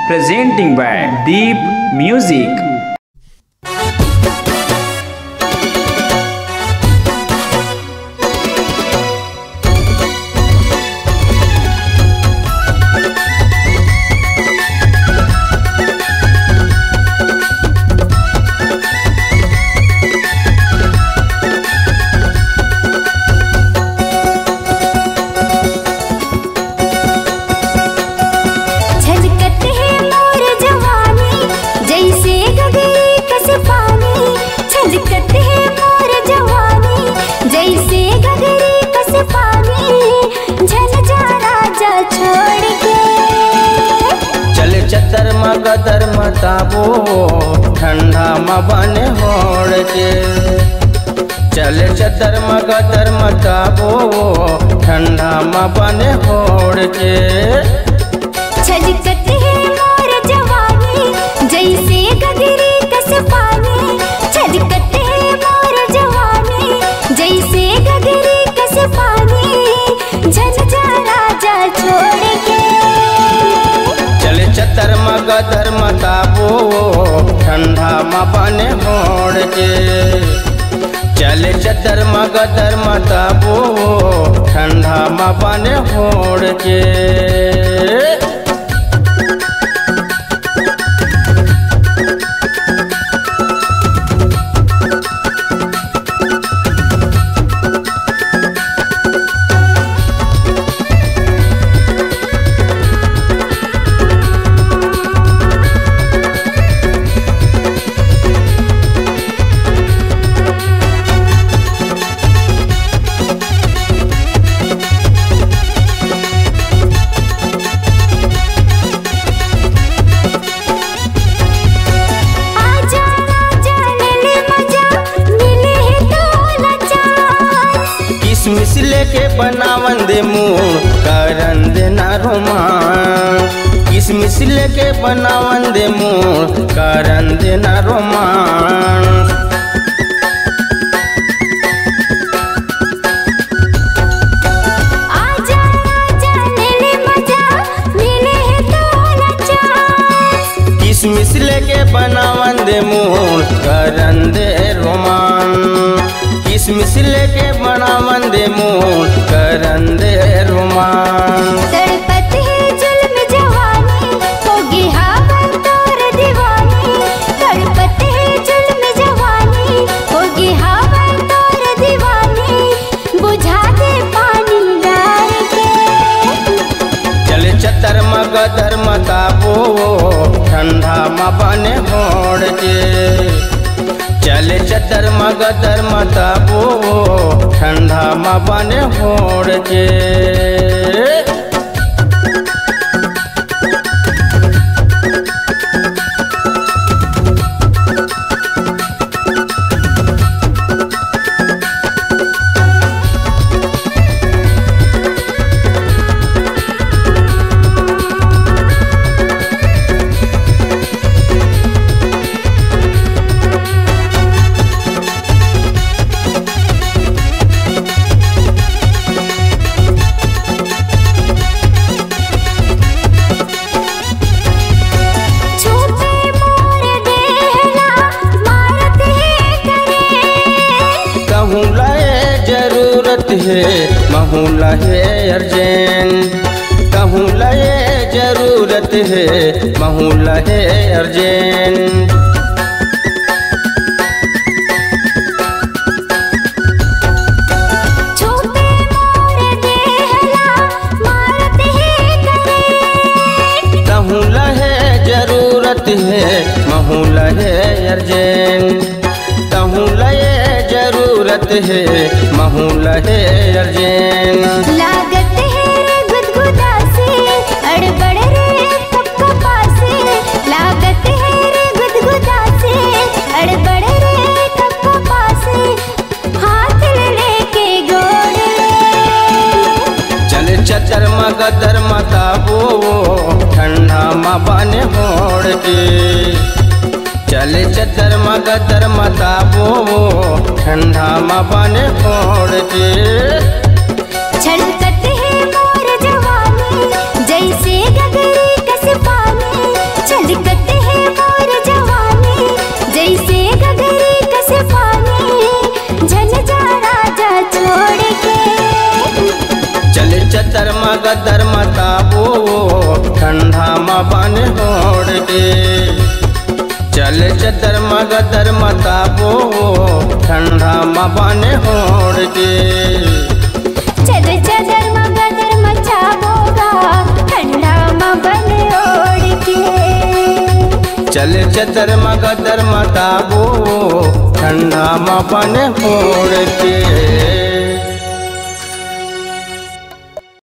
presenting by Deep Music. गदर मताबो ठंडा म बने होड़ के चले चदर गदर मताबो ठंडा म बने होड़ के छलकत है मोर जवानी जैसे गगरी कस पानी छलकत है मोर जवानी जैसे गगरी कस पानी झन जा राजा छोड़ के चले चतर गदर मताबो ठंडा म बने होड़ के चले चतर गदर मताबो ठंडा म बने होड़ के किसमिस लेके बनावन दे मुँह करन दे ना रोमान किसमिस लेके बनावन दे मुँह करन दे ना रोमान किसमिस लेके बनावन दे मुँह करन दे रोमान किसमिस लेके बनावन दे मुँह करन दे रोमान तड़पत है जुल्म जवानी होगी हावन तोर दीवानी तड़पत है जुल्म जवानी होगी हावन तोर दीवानी बुझा दे पानी डाल के चले चतर गदर मताबो ठंडा म बने होड़ के चले चतर गदर मताबो ठंडा म बने होड़ के महू लहे अर्जेंट कहूँ लहे जरूरत है महू लहे अर्जेंट कहूँ लहे जरूरत है महू लहे अर्जेंट कहूँ लहे जरूरत है महू लहे अर्जेंट लागत है गुदगुदा से अड़बड़ रे कपकपा से लागत है गुदगुदा से अड़बड़ रे कपकपा से हाथ लेके गोड़ चले चतर गदर मताबो ठंडा म बने होड़ के चले चतर गदर मताबो ठंडा म बने होड़ के छलकत है मोर जवानी जैसे गगरी कस पानी गदर मताबो ठंडा में बन होड़ के। चल गदर मताबो ठंडा में बन होड़ के। चल गदर मचाबोगा ठंडा में बन ओढ़ के। चल गदर मताबो ठंडा में बन होड़ के।